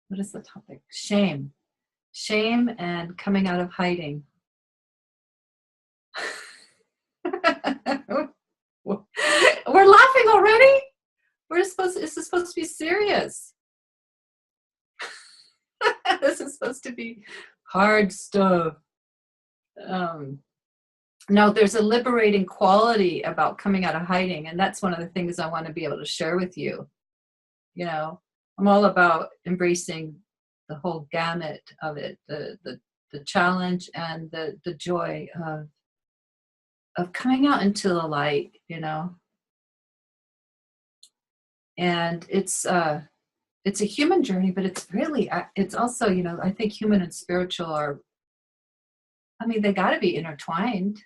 What is the topic? Shame. Shame and coming out of hiding. We're laughing already? This is supposed to be serious. This is supposed to be hard stuff. No, there's a liberating quality about coming out of hiding, and that's one of the things I want to be able to share with you. You know, I'm all about embracing the whole gamut of it, the challenge and the joy of coming out into the light, you know. And it's a human journey, but it's also, you know, I think human and spiritual are, I mean, they got to be intertwined.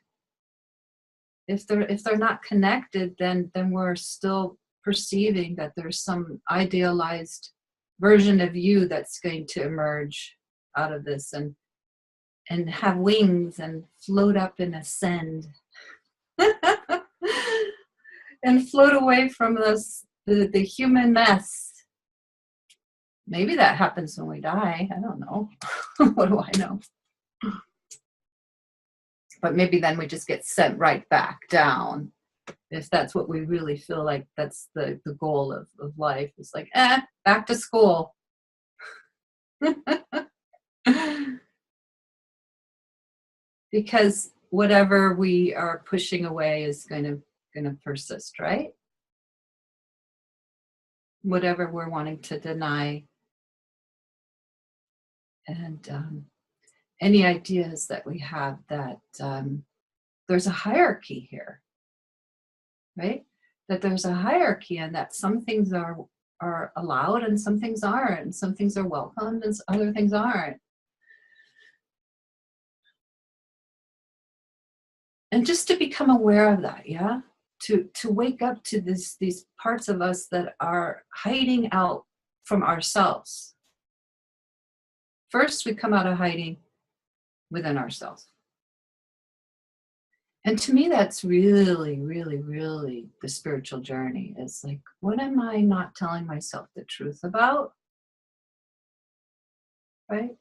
If they're not connected, then we're still perceiving that there's some idealized version of you that's going to emerge out of this and have wings and float up and ascend and float away from the human mess. Maybe that happens when we die. I don't know. What do I know? But maybe then we just get sent right back down, if that's what we really feel like that's the goal of life. It's like, back to school. Because whatever we are pushing away is going to persist, right? Whatever we're wanting to deny. And any ideas that we have that there's a hierarchy here, right? That there's a hierarchy, and that some things are allowed and some things aren't, and some things are welcomed and other things aren't. And just to become aware of that, yeah? To wake up to these parts of us that are hiding out from ourselves. First, we come out of hiding within ourselves. And to me, that's really, really, really the spiritual journey. It's like, what am I not telling myself the truth about? Right?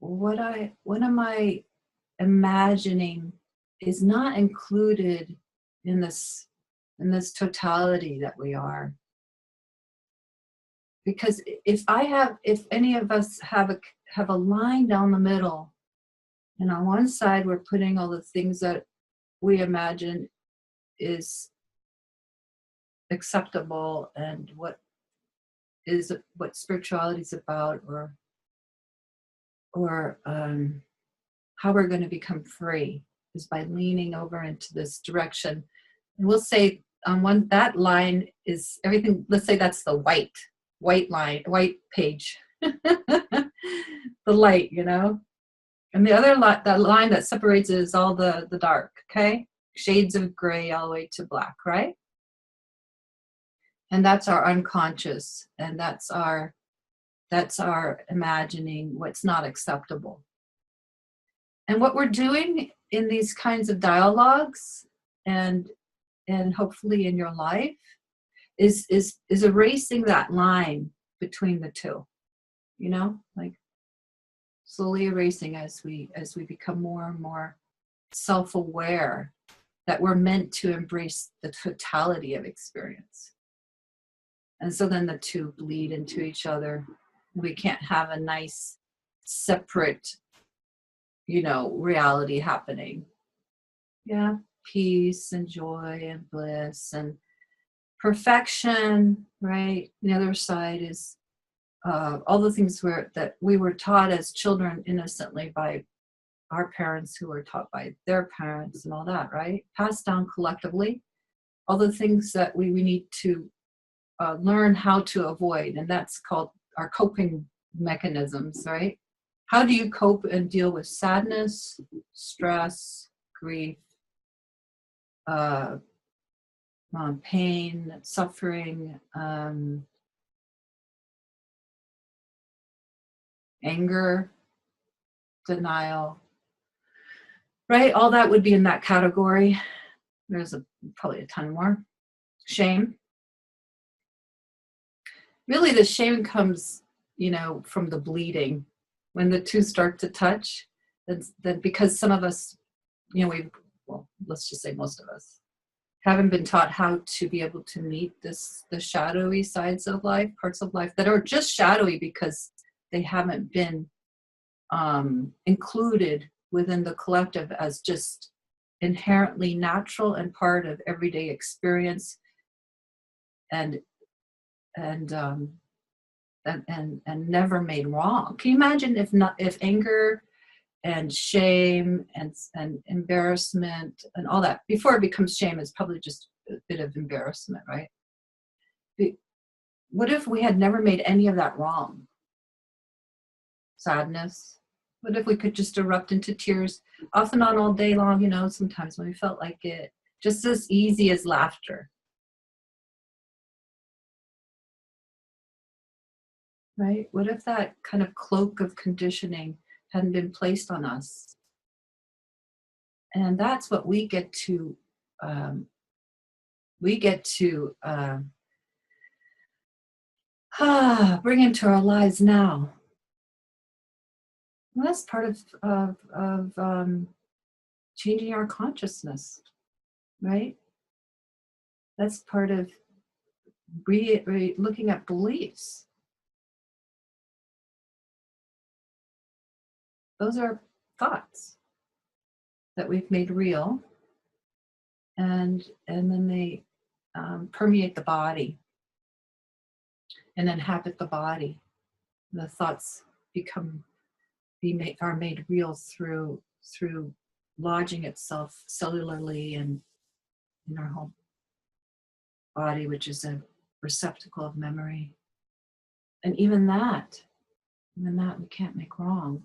What am I imagining is not included in this totality that we are? Because if any of us have a line down the middle, and on one side we're putting all the things that we imagine is acceptable and what spirituality is about, or how we're going to become free is by leaning over into this direction. And we'll say on that line is everything. Let's say that's the white line, white page, the light, you know. And the other that line that separates it is all the dark, okay? Shades of gray all the way to black, right? And that's our unconscious, and that's our imagining what's not acceptable. And what we're doing in these kinds of dialogues, and hopefully in your life, is erasing that line between the two, you know, like slowly erasing as we become more and more self-aware that we're meant to embrace the totality of experience. And so then the two bleed into each other. We can't have a nice separate, you know, reality happening. Yeah, peace and joy and bliss and perfection, right? The other side is all the things that we were taught as children innocently by our parents who were taught by their parents and all that, right? Passed down collectively. All the things that we need to learn how to avoid, and that's called our coping mechanisms, right? How do you cope and deal with sadness, stress, grief, pain, suffering, anger, denial, right? All that would be in that category. There's probably a ton more. Shame. Really, the shame comes from the bleeding. When the two start to touch, then because some of us, let's just say most of us, haven't been taught how to be able to meet the shadowy sides of life, parts of life that are just shadowy because they haven't been included within the collective as just inherently natural and part of everyday experience, and never made wrong. Can you imagine if anger and shame and embarrassment and all that, before it becomes shame, it's probably just a bit of embarrassment, right? What if we had never made any of that wrong? Sadness. What if we could just erupt into tears off and on all day long, sometimes when we felt like it, just as easy as laughter. Right? What if that kind of cloak of conditioning hadn't been placed on us? And that's what we get to bring into our lives now. Well, that's part of changing our consciousness, right? That's part of looking at beliefs. Those are thoughts that we've made real, and then they permeate the body and inhabit the body. The thoughts are made real through lodging itself cellularly and in our whole body, which is a receptacle of memory. And even that we can't make wrong.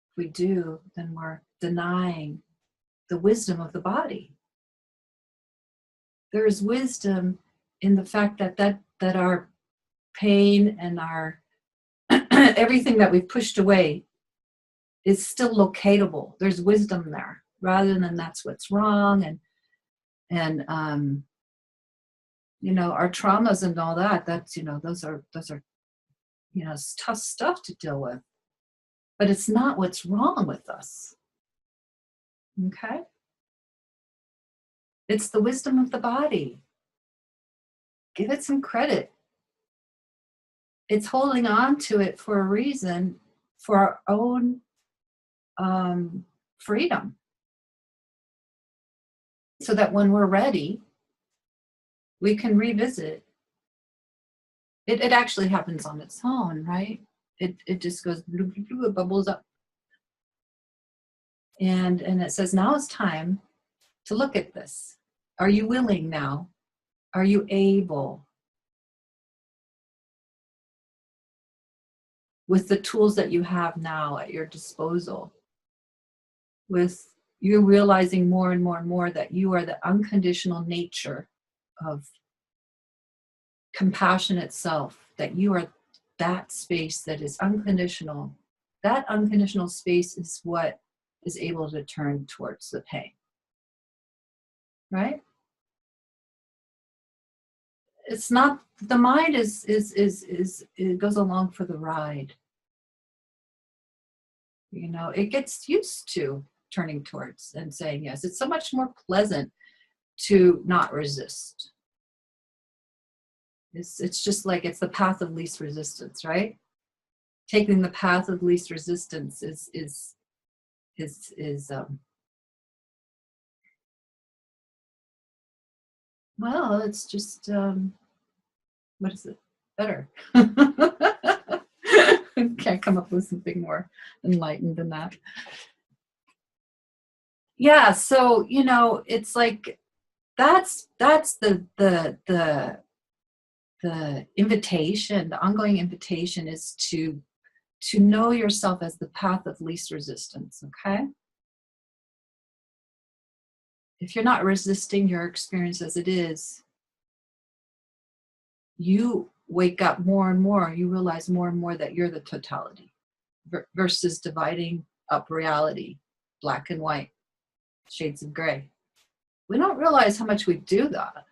If we do, then we're denying the wisdom of the body. There is wisdom in the fact that our pain and our everything that we've pushed away is still locatable. There's wisdom there, rather than that's what's wrong and our traumas and all that. That's those are it's tough stuff to deal with. But it's not what's wrong with us. Okay? It's the wisdom of the body. Give it some credit. It's holding on to it for a reason, for our own freedom. So that when we're ready, we can revisit. It actually happens on its own, right? It just goes, it bubbles up. And it says, now it's time to look at this. Are you willing now? Are you able? With the tools that you have now at your disposal, with you realizing more and more and more that you are the unconditional nature of compassion itself, that you are that space that is unconditional. That unconditional space is what is able to turn towards the pain. Right? It's not, the mind is it goes along for the ride. It gets used to turning towards and saying yes. It's so much more pleasant to not resist. It's just like it's the path of least resistance, right? Taking the path of least resistance is well, it's just what is it? Better. Can't come up with something more enlightened than that. Yeah, so it's like that's the invitation, the ongoing invitation is to know yourself as the path of least resistance, okay? If you're not resisting your experience as it is, you wake up more and more, you realize more and more that you're the totality versus dividing up reality, black and white, shades of gray. We don't realize how much we do that.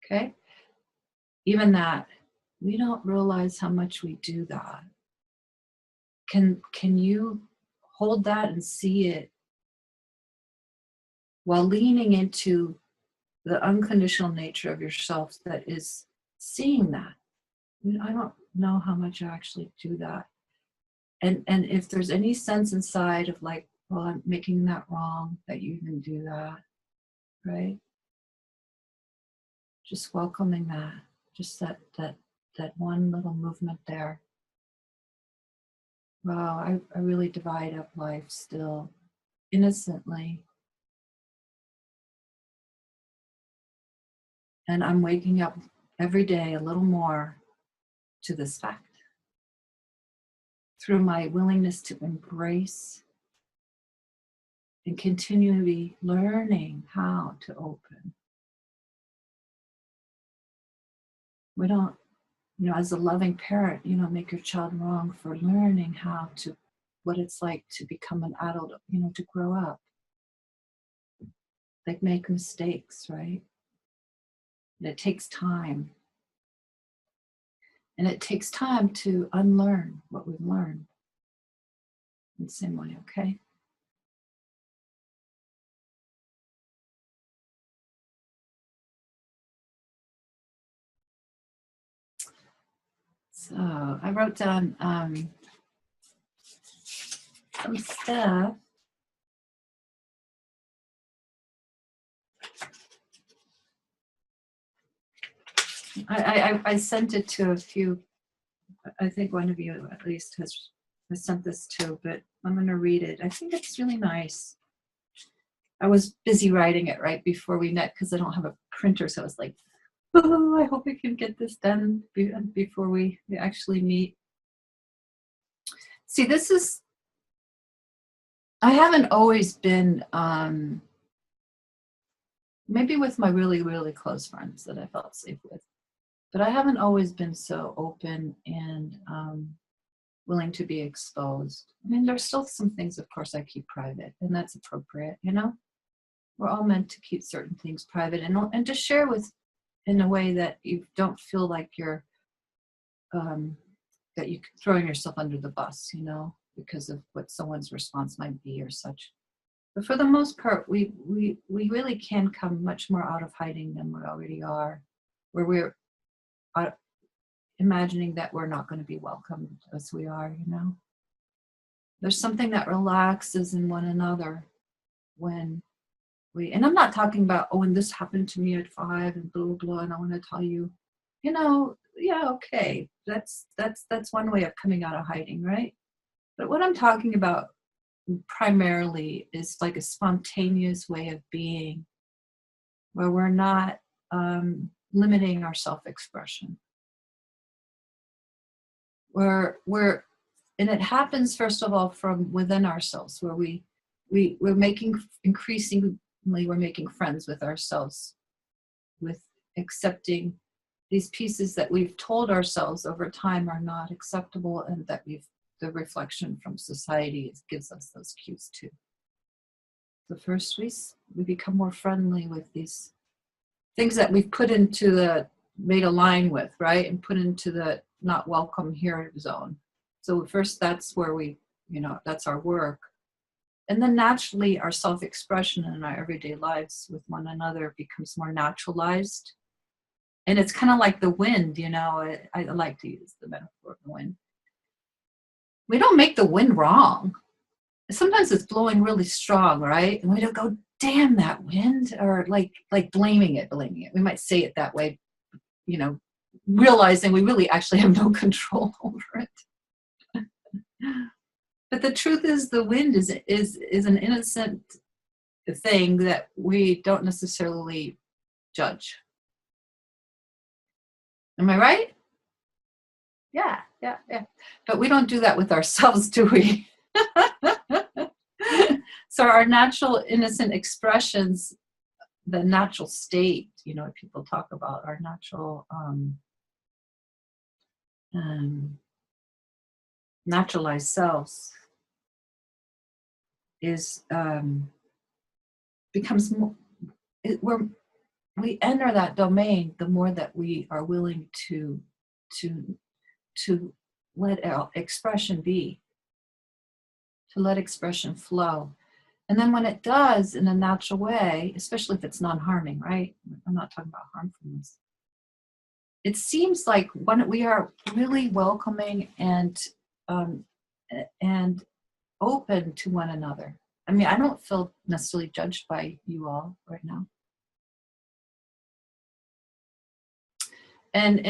Okay? Even that, We don't realize how much we do that. Can you hold that and see it while leaning into the unconditional nature of yourself that is seeing that? I don't know how much I actually do that. And if there's any sense inside of like, well, I'm making that wrong, that you even do that, right? Just welcoming that, just that one little movement there. Wow, I really divide up life still, innocently. And I'm waking up every day a little more to this fact through my willingness to embrace and continually learning how to open. We don't, as a loving parent, you don't make your child wrong for learning how to, what it's like to become an adult, to grow up. Like make mistakes, right? And it takes time. And it takes time to unlearn what we've learned. In the same way, okay? So I wrote down some stuff. I sent it to a few. I think one of you at least has sent this to, but I'm going to read it. I think it's really nice. I was busy writing it right before we met because I don't have a printer, so I was like, oh, I hope I can get this done before we actually meet. See, I haven't always been, maybe with my really, really close friends that I felt safe with, but I haven't always been so open and willing to be exposed. I mean, there's still some things, of course, I keep private, and that's appropriate, We're all meant to keep certain things private and to share with in a way that you don't feel like you're, that you're throwing yourself under the bus, because of what someone's response might be or such. But for the most part, we really can come much more out of hiding than we already are, where we're imagining that we're not going to be welcomed as we are, There's something that relaxes in one another when and I'm not talking about, oh, and this happened to me at 5 and blah, blah, blah, and I want to tell you, yeah, okay, that's one way of coming out of hiding, right? But what I'm talking about primarily is like a spontaneous way of being where we're not limiting our self-expression. And it happens, first of all, from within ourselves, where we're making we're making friends with ourselves, with accepting these pieces that we've told ourselves over time are not acceptable, and that the reflection from society gives us those cues too. So first we become more friendly with these things that we've made a line with, right? And put into the not welcome here zone. So first that's where that's our work. And then naturally our self-expression in our everyday lives with one another becomes more naturalized. And it's kind of like the wind, I like to use the metaphor of the wind. We don't make the wind wrong. Sometimes it's blowing really strong, right? And we don't go, damn that wind, or like blaming it. We might say it that way, realizing we really actually have no control over it. But the truth is, the wind is an innocent thing that we don't necessarily judge. Am I right? Yeah. But we don't do that with ourselves, do we? So our natural innocent expressions, the natural state, people talk about our natural naturalized selves becomes more, we enter that domain the more that we are willing to to let expression be, to let expression flow. And then when it does in a natural way, especially if it's non-harming, right? I'm not talking about harmfulness. It seems like when we are really welcoming and open to one another. I mean, I don't feel necessarily judged by you all right now. And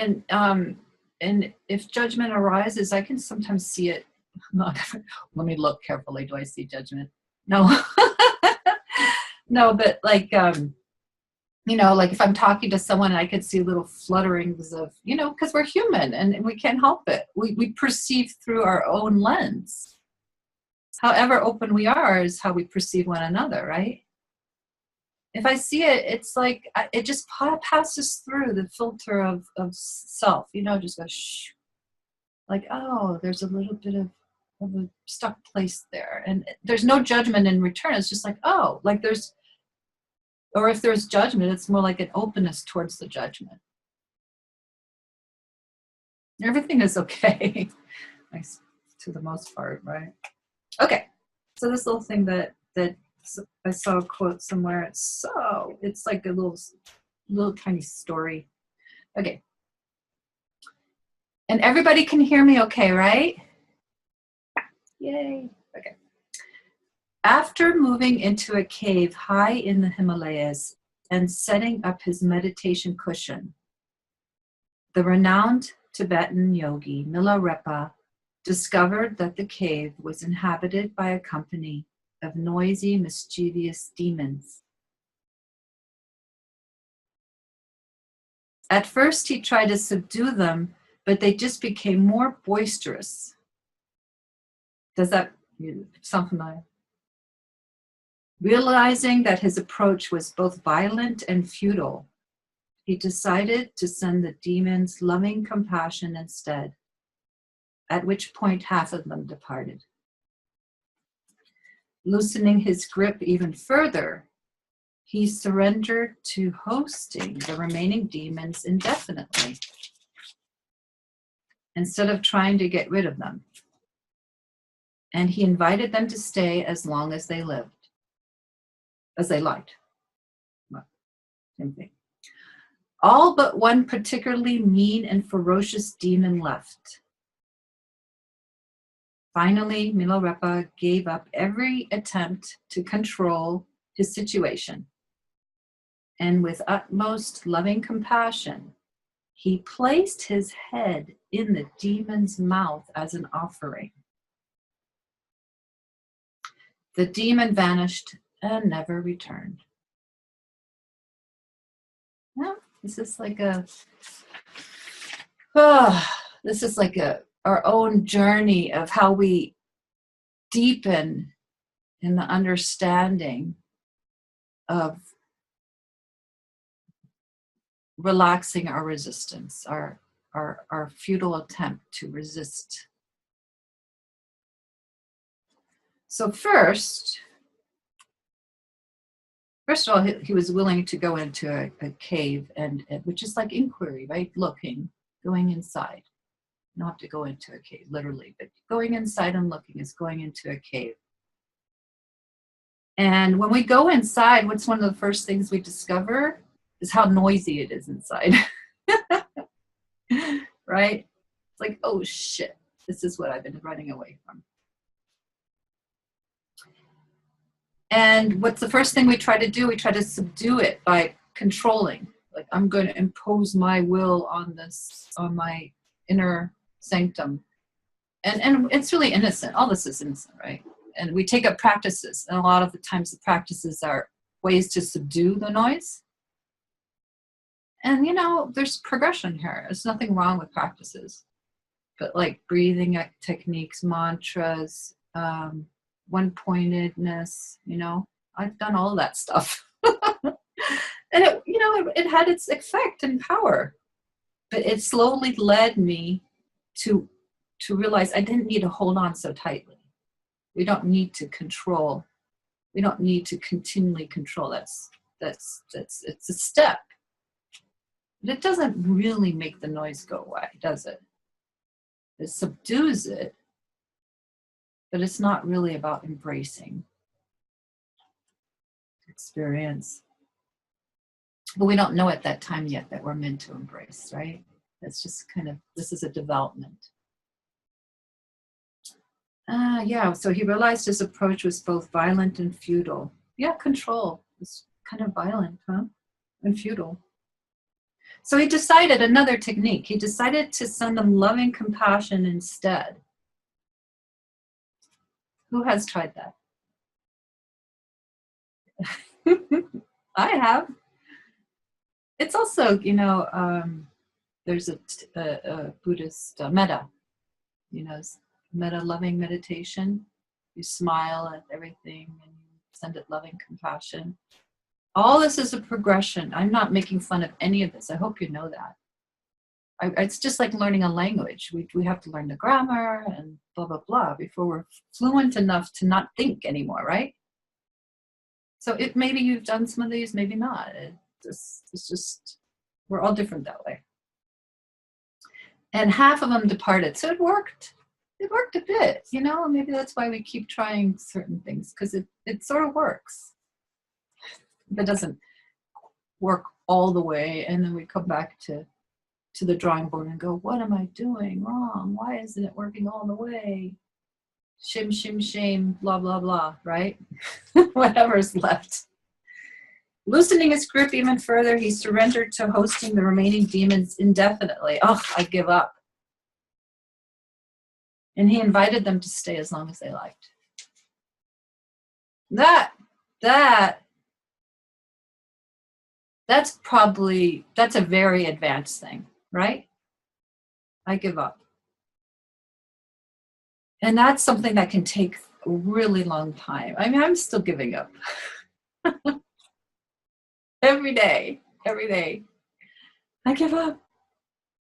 if judgment arises, I can sometimes see it. Not, let me look carefully. Do I see judgment? No. No, but like, you know, like if I'm talking to someone, I could see little flutterings of, you know, because we're human and we can't help it. We perceive through our own lens. However open we are is how we perceive one another, right? If I see it, it's like it just passes through the filter of self, you know, just goes shh. Like, oh, there's a little bit of a stuck place there. And there's no judgment in return. It's just like, oh, like there's, or if there's judgment, it's more like an openness towards the judgment. Everything is okay, to the most part, right? Okay, so this little thing that I saw a quote somewhere. It's like a little tiny story. Okay, and everybody can hear me okay, right? Yay. Okay. After moving into a cave high in the Himalayas and setting up his meditation cushion, the renowned Tibetan yogi Milarepa discovered that the cave was inhabited by a company of noisy, mischievous demons. At first, he tried to subdue them, but they just became more boisterous. Does that sound familiar? Realizing that his approach was both violent and futile, he decided to send the demons loving compassion instead, at which point half of them departed. Loosening his grip even further, he surrendered to hosting the remaining demons indefinitely, instead of trying to get rid of them. And he invited them to stay as long as they lived, as they liked. Well, same thing. All but one particularly mean and ferocious demon left. Finally, Milarepa gave up every attempt to control his situation. And with utmost loving compassion, he placed his head in the demon's mouth as an offering. The demon vanished and never returned. Now, this is like our own journey of how we deepen in the understanding of relaxing our resistance, our futile attempt to resist. So first of all, he was willing to go into a cave, and which is like inquiry, right? Looking, going inside. You don't have to go into a cave, literally, but going inside and looking is going into a cave. And when we go inside, what's one of the first things we discover is how noisy it is inside. Right? It's like, oh shit, this is what I've been running away from. And what's the first thing we try to do? We try to subdue it by controlling. Like, I'm going to impose my will on my inner sanctum. And it's really innocent. All this is innocent, right? And we take up practices. And a lot of the times the practices are ways to subdue the noise. And, you know, there's progression here. There's nothing wrong with practices. But like breathing techniques, mantras, one-pointedness, you know, I've done all that stuff. And it had its effect and power. But it slowly led me to realize I didn't need to hold on so tightly. We don't need to control. We don't need to continually control. It's a step. But it doesn't really make the noise go away, does it? It subdues it, but it's not really about embracing experience. But we don't know at that time yet that we're meant to embrace, right? That's just kind of, this is a development. Yeah, so he realized his approach was both violent and futile. Yeah, control is kind of violent, huh? And futile. So he decided another technique. He decided to send them loving compassion instead. Who has tried that? I have. It's also, you know, there's a Buddhist metta, you know, metta loving meditation. You smile at everything and you send it loving compassion. All this is a progression. I'm not making fun of any of this. I hope you know that. It's just like learning a language. We have to learn the grammar and blah, blah, blah before we're fluent enough to not think anymore, right? So maybe you've done some of these, maybe not. It's just, we're all different that way. And half of them departed. So it worked. It worked a bit, you know, maybe that's why we keep trying certain things, because it sort of works. If it doesn't work all the way, and then we come back to the drawing board and go, what am I doing wrong? Why isn't it working all the way? Shim, shim, shame, blah, blah, blah, right? Whatever's left. Loosening his grip even further, he surrendered to hosting the remaining demons indefinitely. Oh, I give up. And he invited them to stay as long as they liked. That's a very advanced thing, right? I give up. And that's something that can take a really long time. I mean, I'm still giving up. Every day. I give up.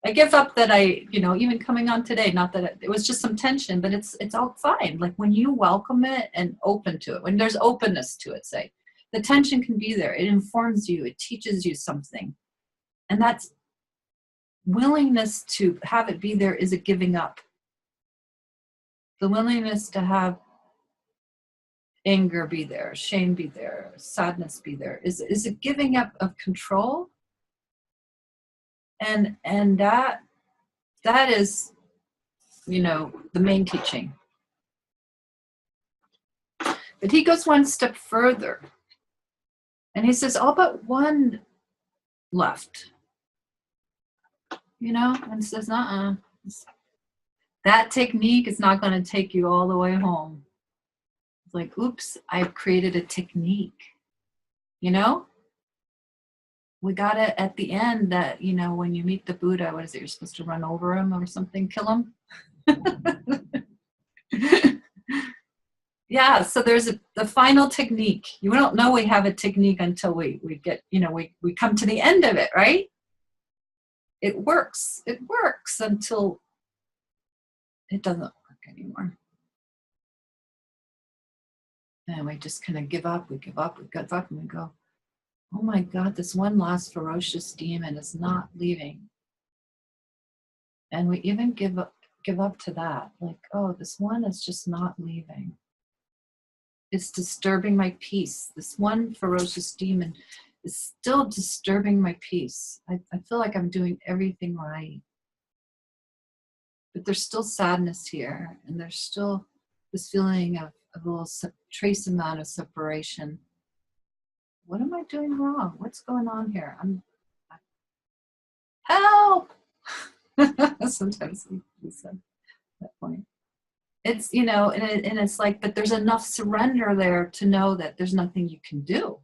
I give up that you know, even coming on today, not that it was just some tension, but it's all fine. Like when you welcome it and open to it, when there's openness to it, say, the tension can be there. It informs you. It teaches you something. And that's willingness to have it be there is a giving up. The willingness to have anger be there, shame be there, sadness be there, is a giving up of control. And that is, you know, the main teaching. But he goes one step further. And he says, all but one left. You know, and says, that technique is not going to take you all the way home. It's like, oops, I've created a technique. You know? We got it at the end that, you know, when you meet the Buddha, what is it? You're supposed to run over him or something, kill him? Yeah, so there's the final technique. You don't know we have a technique until we get, you know, we come to the end of it, right? It works. It works until it doesn't work anymore. And we just kind of give up, we give up, and we go, oh my God, this one last ferocious demon is not leaving. And we even give up to that. Like, oh, this one is just not leaving. It's disturbing my peace. This one ferocious demon is still disturbing my peace. I feel like I'm doing everything right. But there's still sadness here. And there's still this feeling of a little trace amount of separation. What am I doing wrong? What's going on here? Help! Sometimes we said that point. It's, you know, and it's like, but there's enough surrender there to know that there's nothing you can do.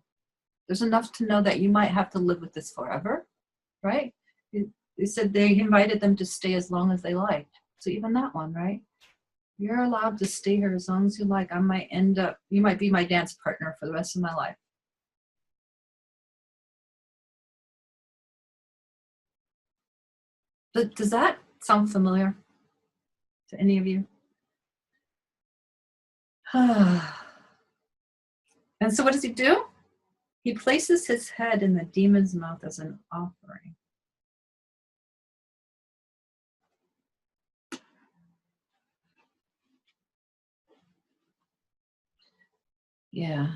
There's enough to know that you might have to live with this forever, right? They said they invited them to stay as long as they liked. So even that one, right? You're allowed to stay here as long as you like. You might be my dance partner for the rest of my life. But does that sound familiar to any of you? And so what does he do? He places his head in the demon's mouth as an offering. Yeah.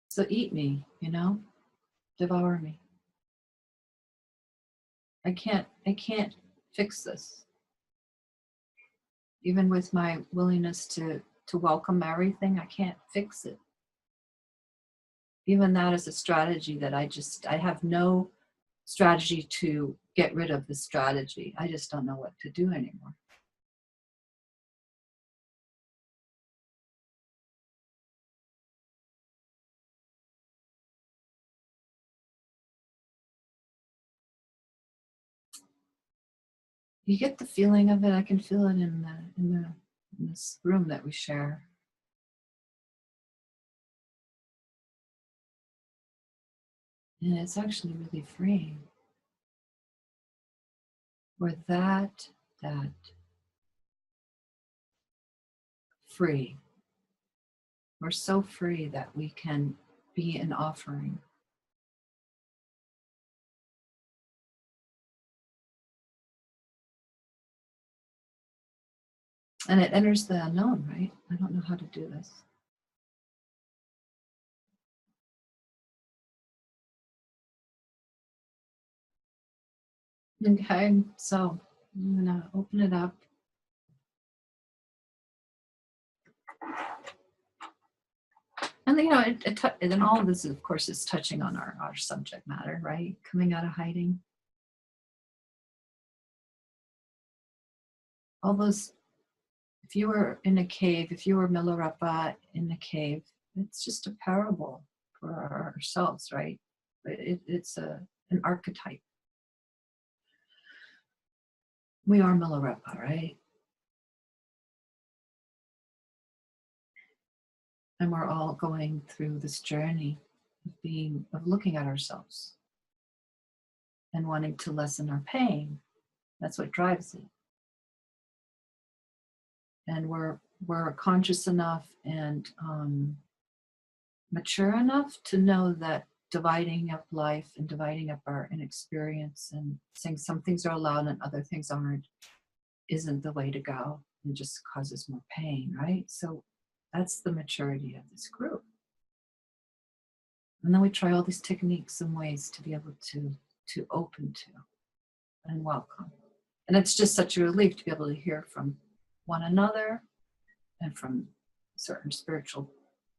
So eat me, you know, devour me. I can't fix this. Even with my willingness to welcome everything, I can't fix it. Even that is a strategy that I have no strategy to get rid of the strategy. I just don't know what to do anymore. You get the feeling of it. I can feel it in this room that we share. And it's actually really freeing. We're that free. We're so free that we can be an offering. And it enters the unknown, right? I don't know how to do this. Okay, so I'm gonna open it up. And you know, and all of this, of course, is touching on our subject matter, right? Coming out of hiding. All those, if you were in a cave, if you were Milarepa in a cave, it's just a parable for ourselves, right? It's an archetype. We are Milarepa, right? And we're all going through this journey of looking at ourselves and wanting to lessen our pain. That's what drives it. And we're conscious enough and mature enough to know that dividing up life and dividing up our inexperience and saying some things are allowed and other things aren't isn't the way to go, and just causes more pain, right? So that's the maturity of this group. And then we try all these techniques and ways to be able to open to and welcome. And it's just such a relief to be able to hear from one another and from certain spiritual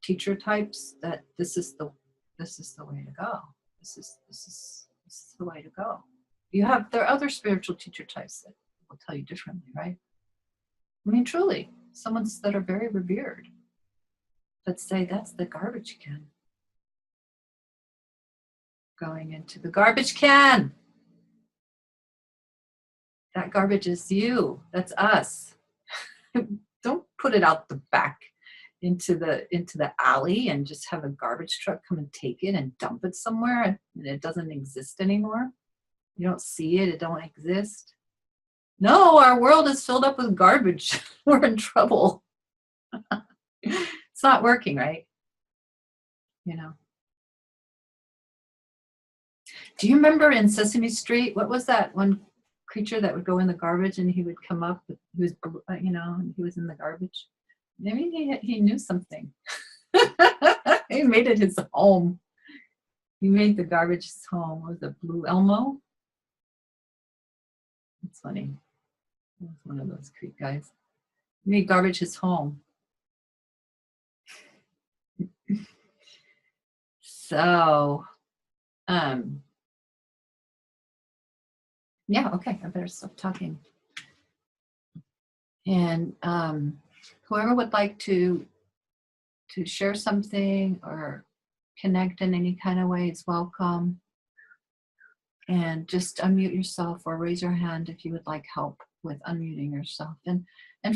teacher types that this is the way to go. This is the way to go. There are other spiritual teacher types that will tell you differently, right? I mean, truly, someone's that are very revered, that say that's the garbage can. Going into the garbage can. That garbage is you. That's us. Don't put it out the back into the alley and just have a garbage truck come and take it and dump it somewhere and it doesn't exist anymore. You don't see it. It don't exist. No, our world is filled up with garbage. We're in trouble. It's not working, right? You know. Do you remember in Sesame Street, what was that one creature that would go in the garbage and he would come up, he was, and he was in the garbage? Maybe he knew something. He made it his home. He made the garbage his home. Was it Blue Elmo? It's funny. He was one of those creep guys. He made garbage his home. So, yeah, okay, I better stop talking. And whoever would like to share something or connect in any kind of way is welcome. And just unmute yourself or raise your hand if you would like help with unmuting yourself. And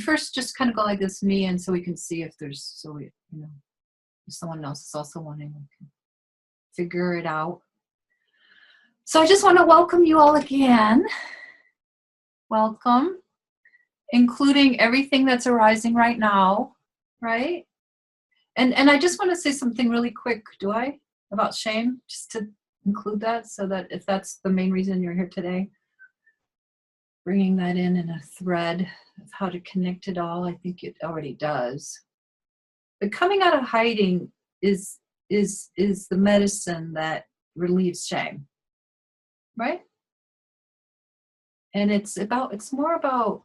first, just kind of go like this, me, and so we can see if if someone else is also wanting, we can figure it out. So I just want to welcome you all again. Welcome, including everything that's arising right now, right? And I just want to say something really quick, about shame, just to include that, so that if that's the main reason you're here today, bringing that in a thread of how to connect it all, I think it already does. But coming out of hiding is the medicine that relieves shame, right? And it's more about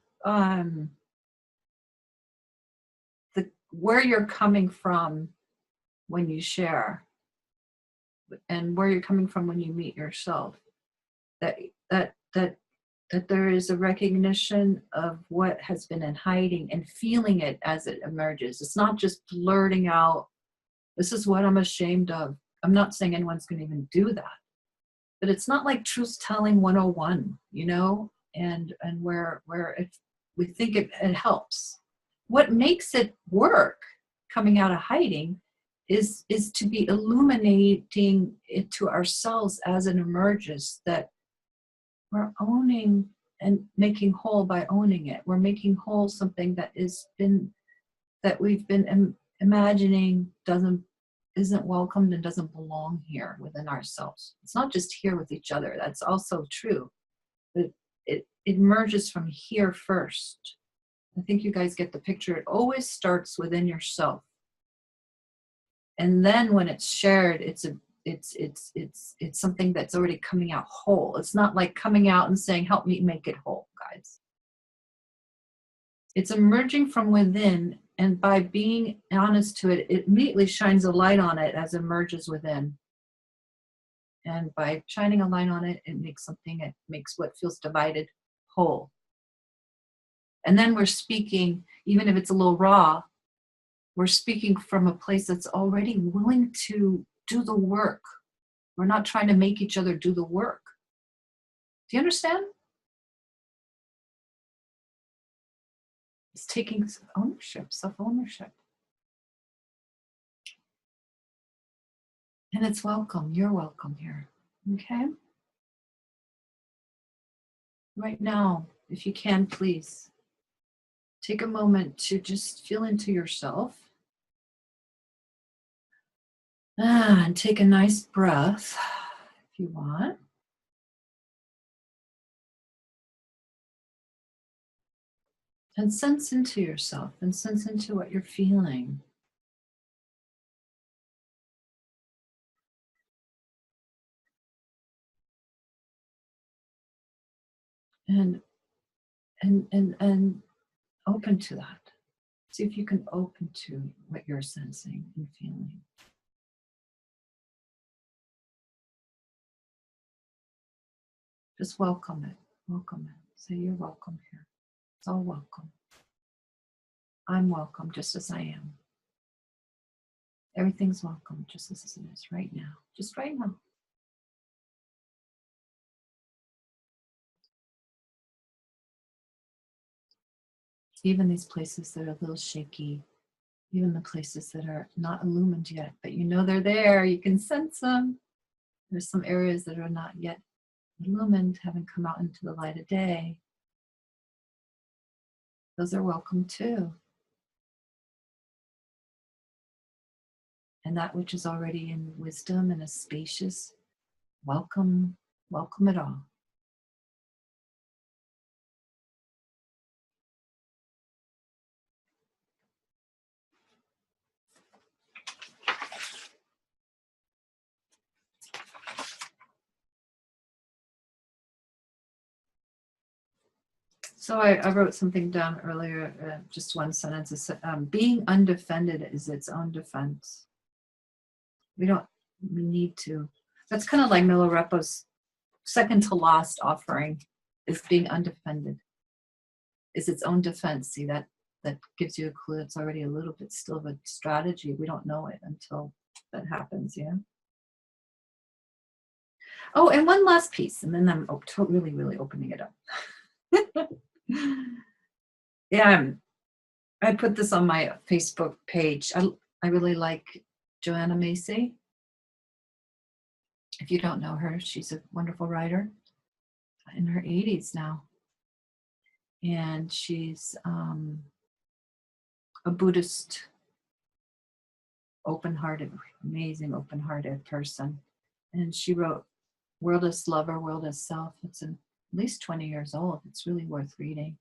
where you're coming from when you share, and where you're coming from when you meet yourself. That there is a recognition of what has been in hiding and feeling it as it emerges. It's not just blurting out, this is what I'm ashamed of. I'm not saying anyone's going to even do that. But it's not like truth-telling 101, you know, and where if we think it helps. What makes it work coming out of hiding is to be illuminating it to ourselves as it emerges, that we're owning and making whole by owning it. We're making whole something that we've been imagining isn't welcomed and doesn't belong here within ourselves. It's not just here with each other. That's also true. But it emerges from here first. I think you guys get the picture. It always starts within yourself. And then when it's shared, it's something that's already coming out whole. It's not like coming out and saying, help me make it whole, guys. It's emerging from within, and by being honest to it, it immediately shines a light on it as it emerges within. And by shining a light on it, it makes what feels divided whole. And then we're speaking, even if it's a little raw, we're speaking from a place that's already willing to do the work. We're not trying to make each other do the work. Do you understand? It's taking ownership, self-ownership. And it's welcome. You're welcome here. Okay? Right now, if you can, please take a moment to just feel into yourself. And take a nice breath if you want. And sense into yourself and sense into what you're feeling. And open to that. See if you can open to what you're sensing and feeling. Just welcome it. Welcome it. Say you're welcome here. It's all welcome. I'm welcome just as I am. Everything's welcome just as it is right now. Just right now. Even these places that are a little shaky, even the places that are not illumined yet, but you know they're there, you can sense them. There's some areas that are not yet illumined, haven't come out into the light of day. Those are welcome too. And that which is already in wisdom and is spacious, welcome it all. So I wrote something down earlier, just one sentence. It said, being undefended is its own defense. We need to. That's kind of like Milarepa's second to last offering, is being undefended. Is its own defense. See, that gives you a clue. It's already a little bit still of a strategy. We don't know it until that happens, yeah? Oh, and one last piece, and then I'm really, really opening it up. Yeah, I put this on my Facebook page. I really like Joanna Macy. If you don't know her, she's a wonderful writer in her 80s now. And she's a Buddhist, open-hearted, amazing open-hearted person. And she wrote World as Lover, World as Self. It's at least 20 years old. It's really worth reading.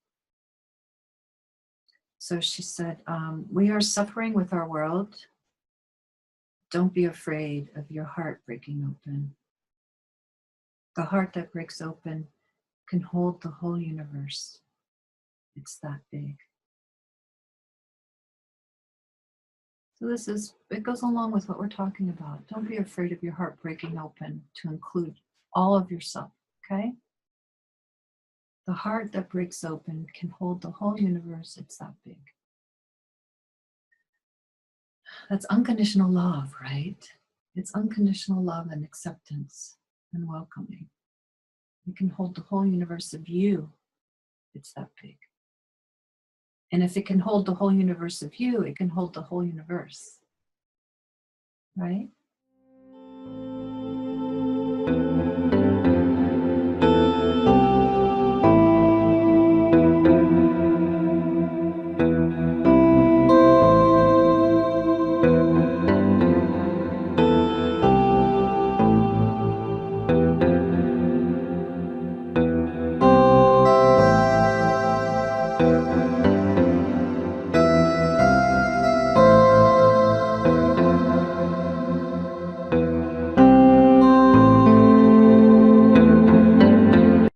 So she said, we are suffering with our world. Don't be afraid of your heart breaking open. The heart that breaks open can hold the whole universe. It's that big. So it goes along with what we're talking about. Don't be afraid of your heart breaking open to include all of yourself, okay? The heart that breaks open can hold the whole universe. It's that big. That's unconditional love, right? It's unconditional love and acceptance and welcoming. You can hold the whole universe of you. It's that big. And if it can hold the whole universe of you, it can hold the whole universe, right?